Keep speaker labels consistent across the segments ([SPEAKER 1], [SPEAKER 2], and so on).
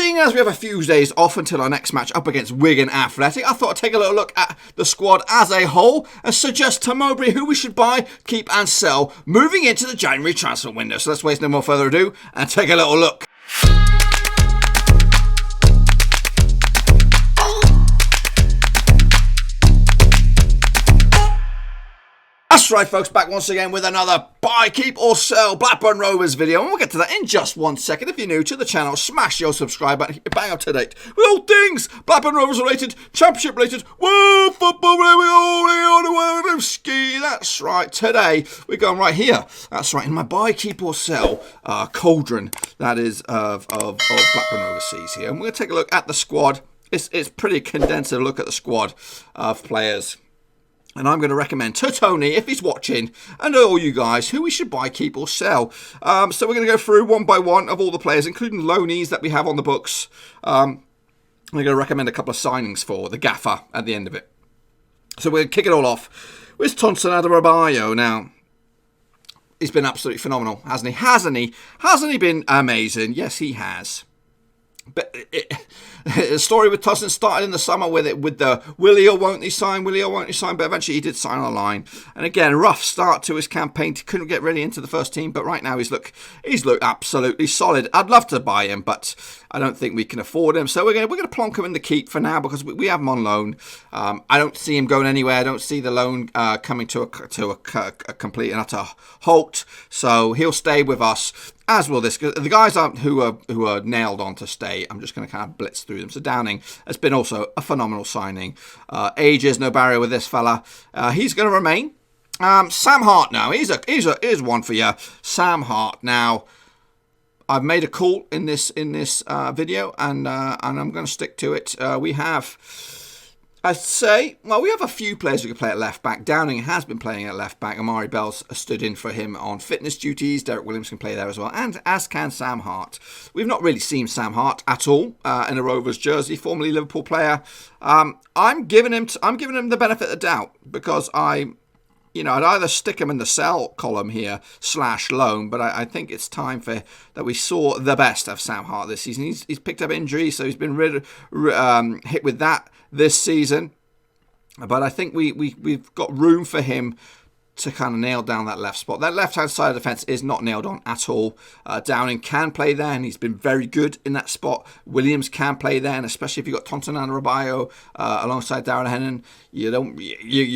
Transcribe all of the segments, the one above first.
[SPEAKER 1] seeing as we have a few days off until our next match up against Wigan Athletic, I thought I'd take a little look at the squad as a whole and suggest to Mowbray who we should buy, keep and sell moving into the January transfer window. So let's waste no more further ado and take a little look. That's right, folks, back once again with another buy, keep or sell Blackburn Rovers video, and we'll get to that in just 1 second. If you're new to the channel, smash your subscribe button, bang up to date with all things Blackburn Rovers related, championship related, world football related, ski. That's right, today we're going right here. That's right, in my buy, keep or sell cauldron, that is, of Blackburn Rovers seas here. And we're going to take a look at the squad. It's pretty condensed look at the squad of players. And I'm going to recommend to Tony, if he's watching, and all you guys, who we should buy, keep or sell. So we're going to go through one by one of all the players, including loanees that we have on the books. I'm going to recommend a couple of signings for the gaffa at the end of it. So we're going to kick it all off with Tonson Adebayo. Now, he's been absolutely phenomenal, hasn't he? Hasn't he? Hasn't he been amazing? Yes, he has. But the story with Tussin started in the summer with the will he or won't he sign, but eventually he did sign on the line. And again, rough start to his campaign. He couldn't get really into the first team, but right now he's looked absolutely solid. I'd love to buy him, but I don't think we can afford him. So we're gonna plonk him in the keep for now because we have him on loan. I don't see him going anywhere. I don't see the loan coming to a complete and utter halt. So he'll stay with us. As will this. The guys who are nailed on to stay, I'm just going to kind of blitz through them. So Downing has been also a phenomenal signing. Ages, no barrier with this fella. He's going to remain. Sam Hart now. Here's one for you. Sam Hart. Now, I've made a call in this video, and I'm going to stick to it. We have a few players who can play at left back. Downing has been playing at left back. Amari Bell's stood in for him on fitness duties. Derek Williams can play there as well, and as can Sam Hart. We've not really seen Sam Hart at all in a Rovers jersey. Formerly Liverpool player. I'm giving him the benefit of the doubt because I'd either stick him in the sell column here / loan, but I think it's time that we saw the best of Sam Hart this season. He's picked up injuries, so he's been hit with that this season. But I think we've got room for him to kind of nail down that left spot. That left-hand side of the fence is not nailed on at all. Downing can play there, and he's been very good in that spot. Williams can play there, and especially if you've got Tonson Adebayo alongside Darren Hennon, you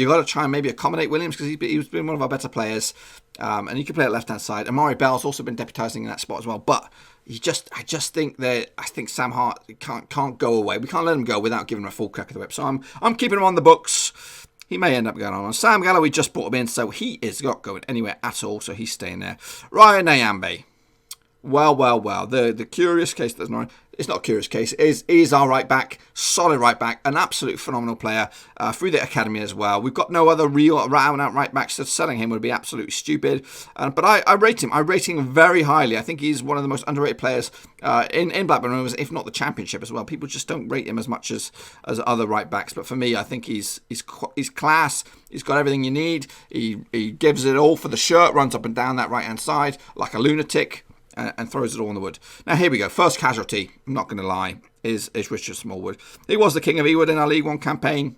[SPEAKER 1] got to try and maybe accommodate Williams because he's been one of our better players. And he can play at left-hand side. Amari Bell's also been deputising in that spot as well. But I think Sam Hart can't go away. We can't let him go without giving him a full crack of the whip. So I'm keeping him on the books. He may end up going on. Sam Gallo, we just brought him in, so he is not going anywhere at all. So he's staying there. Ryan Nyambe. Well. The curious case, it's not a curious case, is our right back, solid right back, an absolute phenomenal player through the academy as well. We've got no other real out right backs, so selling him would be absolutely stupid. But I rate him. I rate him very highly. I think he's one of the most underrated players in Blackburn Rovers, if not the Championship as well. People just don't rate him as much as other right backs. But for me, I think he's class. He's got everything you need. He gives it all for the shirt, runs up and down that right hand side like a lunatic. And throws it all in the wood. Now, here we go. First casualty, I'm not going to lie, is Richard Smallwood. He was the king of Ewood in our League One campaign.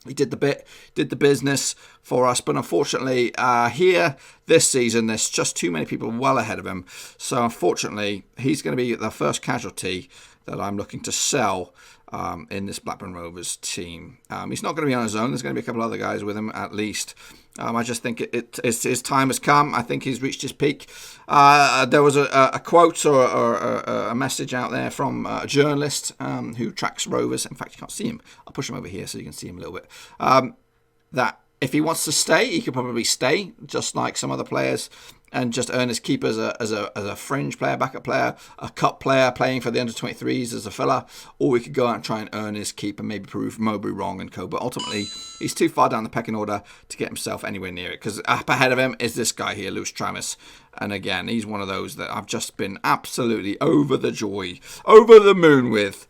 [SPEAKER 1] He did the business for us. But unfortunately, here this season, there's just too many people well ahead of him. So unfortunately, he's going to be the first casualty that I'm looking to sell in this Blackburn Rovers team. He's not going to be on his own. There's going to be a couple other guys with him at least. I just think his time has come. I think he's reached his peak. There was a quote or a message out there from a journalist who tracks Rovers. In fact, you can't see him. I'll push him over here so you can see him a little bit. That if he wants to stay, he could probably stay, just like some other players, and just earn his keep as a fringe player, backup player, a cup player playing for the under-23s as a filler, or we could go out and try and earn his keep and maybe prove Mowbray wrong and co. But ultimately, he's too far down the pecking order to get himself anywhere near it, because up ahead of him is this guy here, Lewis Travis. And again, he's one of those that I've just been absolutely over the moon with.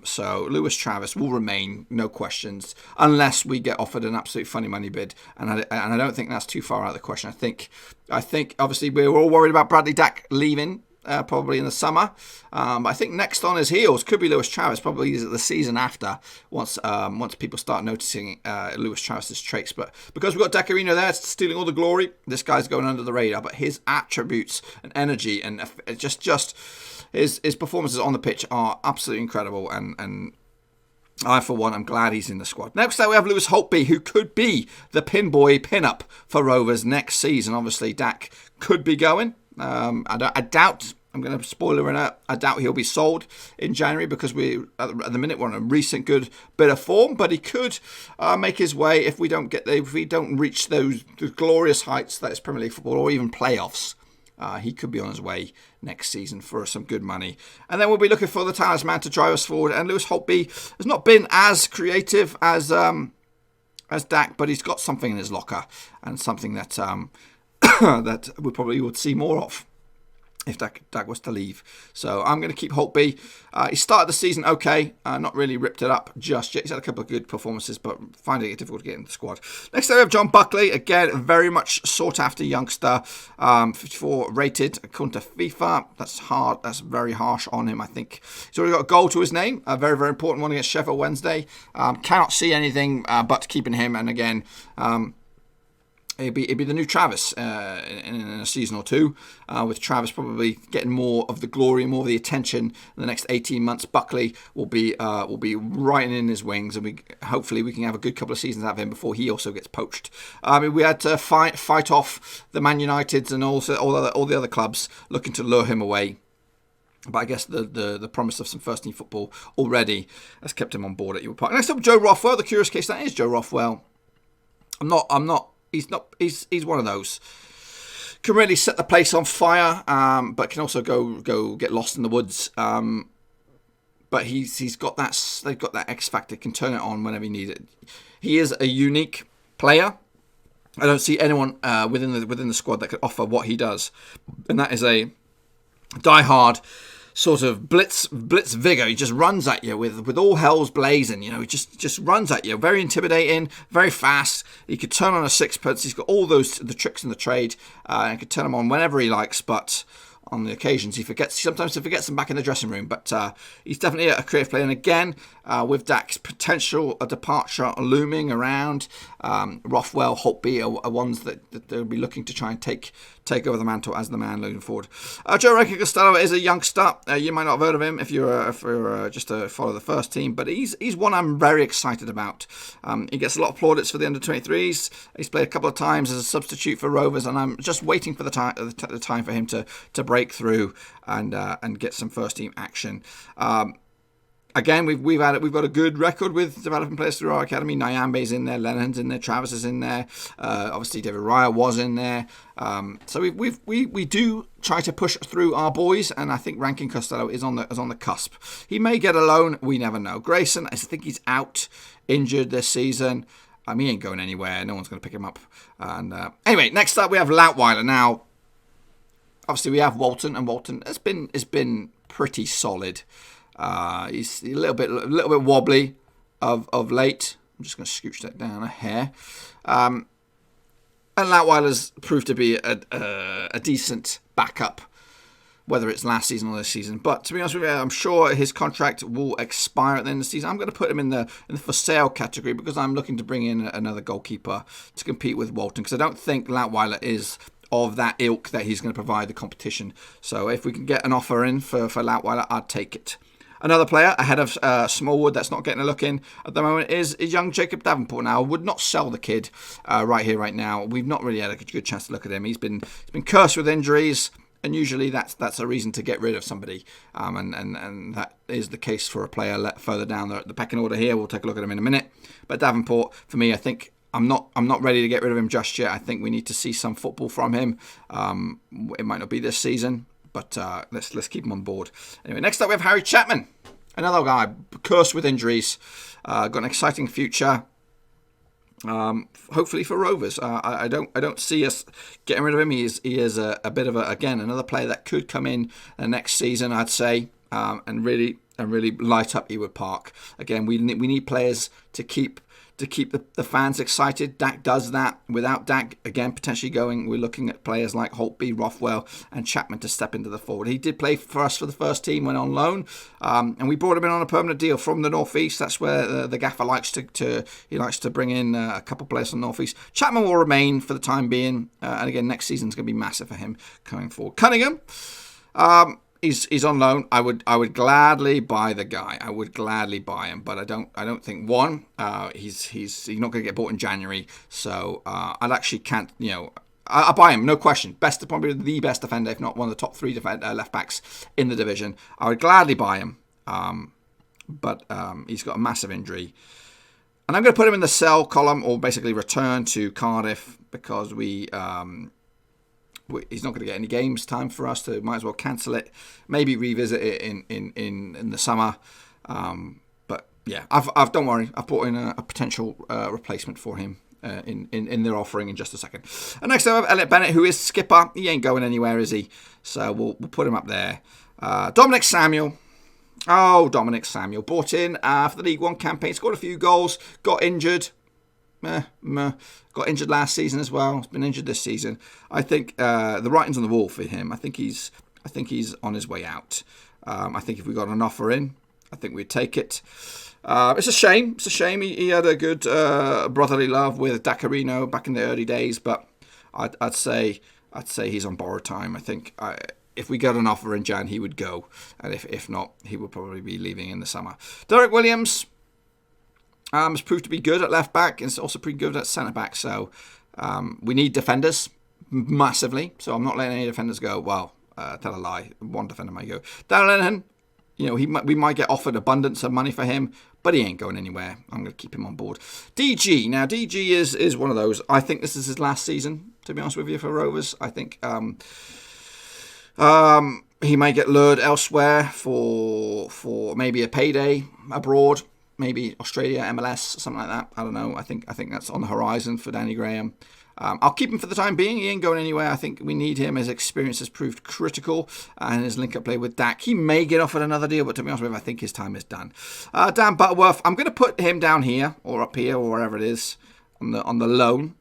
[SPEAKER 1] So Lewis Travis will remain, no questions, unless we get offered an absolute funny money bid, and I don't think that's too far out of the question. I think obviously we were all worried about Bradley Dack leaving probably in the summer. I think next on his heels could be Luis Travis, probably the season after, once people start noticing Luis Travis's traits. But because we've got Decarino there stealing all the glory, this guy's going under the radar. But his attributes and energy and just his performances on the pitch are absolutely incredible, and I, for one, am glad he's in the squad. Next up, we have Lewis Holtby, who could be the pin-up for Rovers next season. Obviously, Dak could be going. I doubt, I'm going to spoiler it out, I doubt he'll be sold in January, because at the minute we're on a recent good bit of form, but he could make his way if we don't reach those glorious heights that is Premier League football, or even playoffs. He could be on his way next season for some good money. And then we'll be looking for the talisman to drive us forward. And Lewis Holtby has not been as creative as Dak, but he's got something in his locker, and something that that we probably would see more of if Dak was to leave. So I'm going to keep Holtby. He started the season okay, not really ripped it up just yet. He's had a couple of good performances, but finding it difficult to get in the squad. Next up, we have John Buckley. Again, very much sought after youngster. 54 rated according to FIFA. That's hard. That's very harsh on him, I think. He's already got a goal to his name. A very, very important one against Sheffield Wednesday. Cannot see anything but keeping him. And again, It'd be the new Travis in a season or two, with Travis probably getting more of the glory, more of the attention in the next 18 months. Buckley will be riding in his wings, and hopefully we can have a good couple of seasons out of him before he also gets poached. We had to fight off the Man Uniteds and also all the other clubs looking to lure him away. But I guess the promise of some first team football already has kept him on board at Ewell Park. Next up, Joe Rothwell. The curious case that is Joe Rothwell. He's one of those. Can really set the place on fire, but can also go get lost in the woods. But he's got that. They've got that X factor. Can turn it on whenever you need it. He is a unique player. I don't see anyone within the squad that could offer what he does, and that is a die-hard sort of blitz vigor. He just runs at you with all hell's blazing. You know, he just runs at you. Very intimidating, very fast. He could turn on a sixpence. He's got all the tricks in the trade, and can turn them on whenever he likes. But on the occasions sometimes he forgets them back in the dressing room. But he's definitely a creative player. And again, with Dak's potential departure looming around, Rothwell, Holtby are ones that they'll be looking to try and take over the mantle as the man moving forward. Joe Rankin Costello is a youngster. You might not have heard of him if you're just to follow the first team, but he's one I'm very excited about. He gets a lot of plaudits for the under-23s. He's played a couple of times as a substitute for Rovers, and I'm just waiting for the time for him to break through and get some first team action. Again, we've got a good record with developing players through our academy. Nyambe's in there, Lennon's in there, Travis is in there. Obviously, David Raya was in there. So we do try to push through our boys, and I think Rankin Costello is on the cusp. He may get a loan, we never know. Grayson, I think he's out, injured this season. He ain't going anywhere. No one's going to pick him up. And anyway, next up we have Lautweiler. Now, obviously we have Walton, and Walton has been pretty solid. He's a little bit wobbly of late. I'm just going to scooch that down a hair. And Lautweiler's proved to be a decent backup, whether it's last season or this season. But to be honest with you, I'm sure his contract will expire at the end of the season. I'm going to put him in the for sale category, because I'm looking to bring in another goalkeeper to compete with Walton, because I don't think Lautweiler is of that ilk that he's going to provide the competition. So if we can get an offer in for Lautweiler, I'd take it. Another player ahead of Smallwood that's not getting a look in at the moment is young Jacob Davenport. Now, I would not sell the kid right here, right now. We've not really had a good chance to look at him. He's been cursed with injuries, and usually that's a reason to get rid of somebody. And that is the case for a player further down the pecking order here. We'll take a look at him in a minute. But Davenport, for me, I think I'm not ready to get rid of him just yet. I think we need to see some football from him. It might not be this season, but let's keep him on board. Anyway, next up we have Harry Chapman, another guy cursed with injuries, got an exciting future. Hopefully for Rovers. I don't see us getting rid of him. He is a bit of another player that could come in next season, I'd say. and really light up Ewood Park. Again, we need players to keep the fans excited. Dak does that. Without Dak, again, potentially going, we're looking at players like Holtby, Rothwell, and Chapman to step into the forward. He did play for us for the first team, went on loan, and we brought him in on a permanent deal from the Northeast. That's where the gaffer likes to bring in a couple players from the Northeast. Chapman will remain for the time being, and again, next season's going to be massive for him coming forward. Cunningham. He's on loan. I would gladly buy the guy. I would gladly buy him, but I don't think he's not going to get bought in January. So I'd actually can't. I'll buy him, no question. Probably the best defender, if not one of the top 3 left backs in the division. I would gladly buy him, but he's got a massive injury, and I'm going to put him in the sell column, or basically return to Cardiff, because he's not going to get any games time for us, to might as well cancel it. Maybe revisit it in the summer. But yeah, don't worry. I've brought in a potential replacement for him in their offering in just a second. And next I have Elliot Bennett, who is skipper. He ain't going anywhere, is he? So we'll put him up there. Dominic Samuel. Oh, Dominic Samuel, brought in for the League One campaign. Scored a few goals. Got injured. Got injured last season as well. He's been injured this season. I think the writing's on the wall for him. I think he's on his way out. I think if we got an offer in, I think we'd take it. It's a shame. It's a shame. He had a good brotherly love with Dacarino back in the early days, but I'd say he's on borrowed time. I think if we got an offer in Jan, he would go, and if not, he would probably be leaving in the summer. Derek Williams. Has proved to be good at left back. It's also pretty good at centre back. So we need defenders massively. So I'm not letting any defenders go. Well, tell a lie. One defender might go. Darren Lenihan, we might get offered abundance of money for him, but he ain't going anywhere. I'm going to keep him on board. DG. Now DG is one of those. I think this is his last season, to be honest with you, for Rovers. I think he may get lured elsewhere for maybe a payday abroad. Maybe Australia, MLS, something like that. I don't know. I think that's on the horizon for Danny Graham. I'll keep him for the time being. He ain't going anywhere. I think we need him. His experience has proved critical, and his link-up play with Dak. He may get offered another deal, but to be honest with you, I think his time is done. Dan Butterworth, I'm going to put him down here, or up here, or wherever it is, on the loan.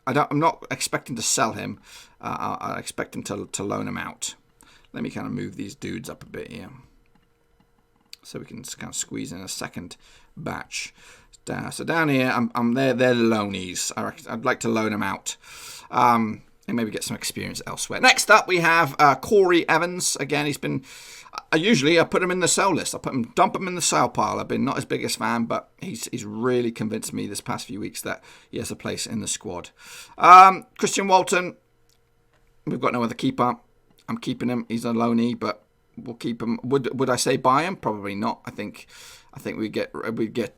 [SPEAKER 1] I'm not expecting to sell him. I expect him to loan him out. Let me kind of move these dudes up a bit here, so we can kind of squeeze in a second batch. So down here, they're the loanies. I'd like to loan them out, and maybe get some experience elsewhere. Next up, we have Corey Evans. Again, he's been. Usually, I put him in the sell list. Dump him in the sell pile. I've been not his biggest fan, but he's really convinced me this past few weeks that he has a place in the squad. Christian Walton. We've got no other keeper. I'm keeping him. He's a loanee, but we'll keep him. Would I say buy him? Probably not. I think we get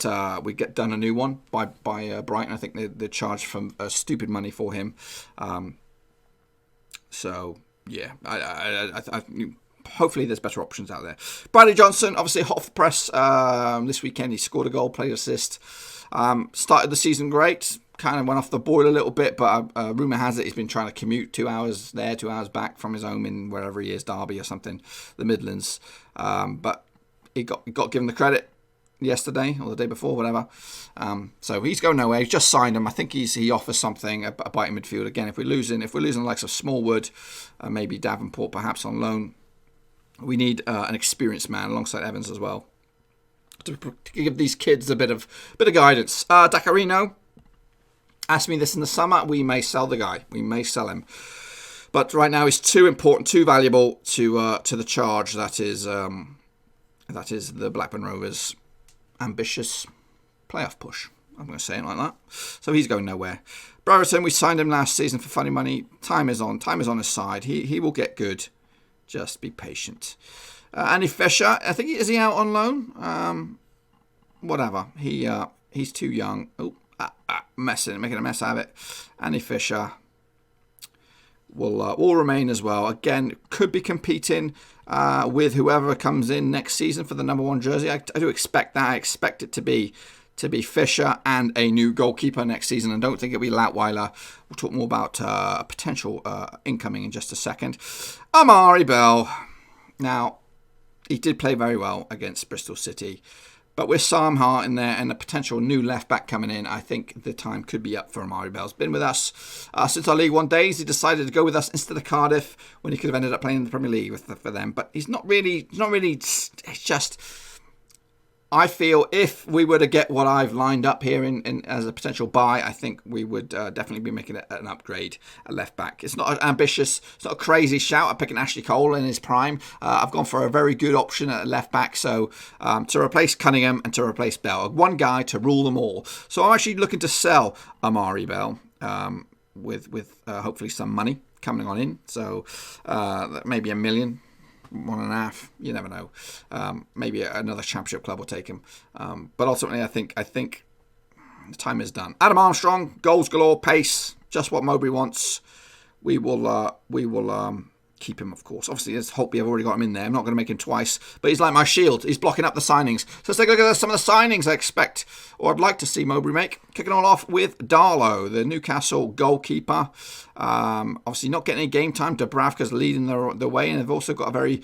[SPEAKER 1] done a new one by Brighton. I think they charged from stupid money for him. So yeah, I hopefully there's better options out there. Bradley Johnson, obviously hot off the press this weekend. He scored a goal, played assist. Started the season great. Kind of went off the boil a little bit, but rumour has it he's been trying to commute 2 hours there, 2 hours back from his home in wherever he is, Derby or something, the Midlands. But he got given the credit yesterday or the day before, whatever. So he's going nowhere. He's just signed him. I think he offers something, a bite in midfield. Again, if we're losing the likes of Smallwood, maybe Davenport perhaps on loan, we need an experienced man alongside Evans as well to give these kids a bit of guidance. Dacarino. Asked me this in the summer. We may sell the guy. We may sell him. But right now he's too important, too valuable to the charge that is the Blackburn Rovers' ambitious playoff push. I'm going to say it like that. So he's going nowhere. Brereton, we signed him last season for funny money. Time is on his side. He will get good. Just be patient. Andy Fisher, I think is he out on loan? Whatever. He's too young. Oh. Making a mess out of it. Andy Fisher will remain as well. Again, could be competing with whoever comes in next season for the number 1 jersey. I do expect that. I expect it to be Fisher and a new goalkeeper next season. I don't think it'll be Latweiler. We'll talk more about potential incoming in just a second. Amari Bell. Now, He did play very well against Bristol City. But with Sam Hart in there and a potential new left-back coming in, I think the time could be up for Amari Bell. He's been with us since our League One days. He decided to go with us instead of Cardiff when he could have ended up playing in the Premier League for them. But he's not really, it's just... I feel if we were to get what I've lined up here in as a potential buy, I think we would definitely be making it an upgrade at left back. It's not ambitious, it's not a crazy shout. I'm picking Ashley Cole in his prime. I've gone for a very good option at left back. So to replace Cunningham and to replace Bell, one guy to rule them all. So I'm actually looking to sell Amari Bell with hopefully some money coming on in. So maybe $1 million. 1.5, you never know. Maybe another championship club will take him. But ultimately, I think the time is done. Adam Armstrong, goals galore, pace, just what Mowbray wants. We will keep him, of course. Obviously, let's hope we've already got him in there. I'm not going to make him twice, but he's like my shield. He's blocking up the signings. So let's take a look at some of the signings I expect, or I'd like to see Mowbray make. Kicking all off with Darlow, the Newcastle goalkeeper. Obviously not getting any game time. Dubravka's leading the way, and they've also got a very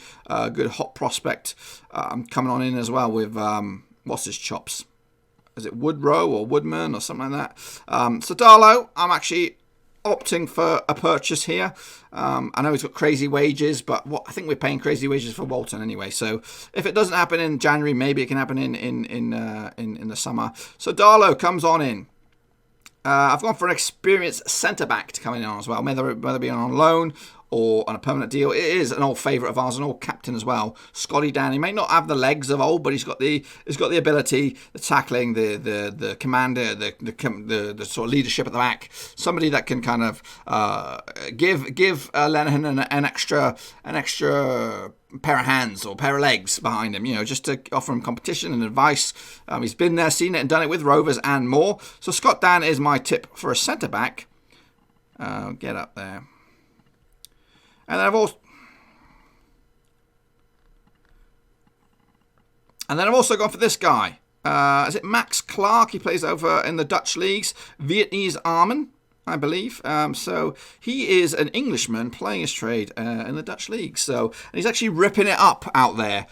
[SPEAKER 1] good hot prospect coming on in as well with, what's his chops? Is it Woodrow or Woodman or something like that? So Darlow, I'm actually opting for a purchase here. I know he's got crazy wages, but I think we're paying crazy wages for Walton anyway. So if it doesn't happen in January, maybe it can happen in the summer. So Darlow comes on in. I've gone for an experienced centre back to come in on as well, whether it be on loan or on a permanent deal. It is an old favourite of ours, an old captain as well. Scotty Dan. He may not have the legs of old, but he's got the ability, the tackling, the commander, the sort of leadership at the back. Somebody that can kind of give Lenihan an extra pair of hands or pair of legs behind him, just to offer him competition and advice. He's been there, seen it, and done it with Rovers and more. So Scott Dan is my tip for a centre back. Get up there. And then I've also gone for this guy. Is it Max Clark? He plays over in the Dutch leagues. Vietnamese Armen, I believe. So he is an Englishman playing his trade in the Dutch league. So and he's actually ripping it up out there,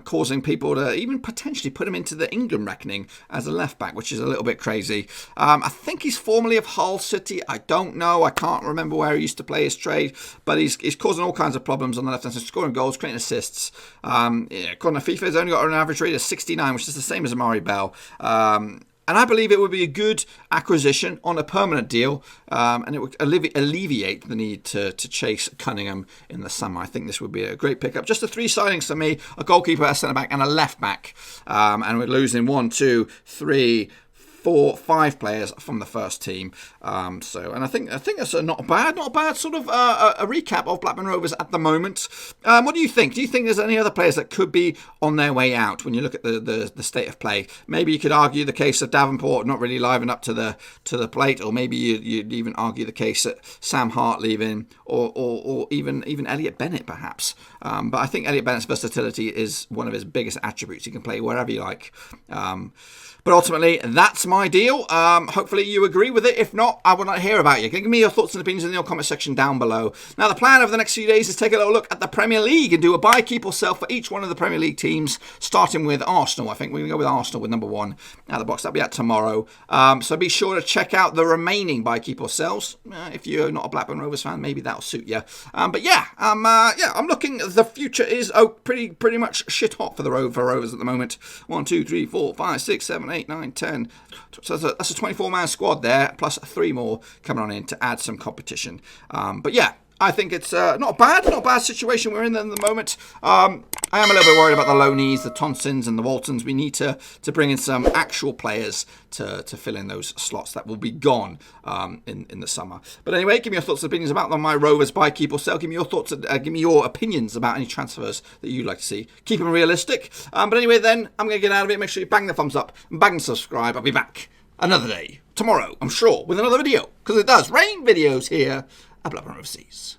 [SPEAKER 1] causing people to even potentially put him into the England reckoning as a left back, which is a little bit crazy. I think he's formerly of Hull City. I don't know. I can't remember where he used to play his trade, but he's causing all kinds of problems on the left hand side, scoring goals, creating assists. According to FIFA, he's only got an average rate of 69, which is the same as Amari Bell. And I believe it would be a good acquisition on a permanent deal, and it would alleviate the need to chase Cunningham in the summer. I think this would be a great pickup. Just the 3 signings for me: a goalkeeper, a centre-back, and a left-back. And we're losing 1, 2, 3, 4, 5 players from the first team. And I think that's not a bad sort of a recap of Blackburn Rovers at the moment. What do you think? Do you think there's any other players that could be on their way out when you look at the state of play? Maybe you could argue the case of Davenport not really livened up to the plate, or maybe you'd even argue the case that Sam Hart leaving, or even Elliot Bennett perhaps. But I think Elliot Bennett's versatility is one of his biggest attributes. He can play wherever you like. But ultimately, that's my deal. Hopefully you agree with it. If not, I would like to hear about you. Give me your thoughts and opinions in the comment section down below. Now, the plan over the next few days is to take a little look at the Premier League and do a buy, keep or sell for each one of the Premier League teams, starting with Arsenal. I think we're going to go with Arsenal with number 1 out of the box. That'll be out tomorrow. So be sure to check out the remaining buy, keep or sells. If you're not a Blackburn Rovers fan, maybe that'll suit you. But I'm looking. The future is pretty much shit hot for the Rovers at the moment. 1, 2, 3, 4, 5, 6, 7, 8, 9, 10. So that's a 24-man squad there, plus 3 more coming on in to add some competition. But yeah, I think it's not a bad situation we're in at the moment. I am a little bit worried about the loanees, the Tonsons and the Waltons. We need to bring in some actual players to fill in those slots that will be gone in the summer. But anyway, give me your thoughts and opinions about my Rovers buy, keep or sell. Give me your thoughts, give me your opinions about any transfers that you'd like to see. Keep them realistic. But anyway, then I'm going to get out of it. Make sure you bang the thumbs up and bang the subscribe. I'll be back another day tomorrow, I'm sure, with another video, because it does rain videos here at Blackburn Overseas.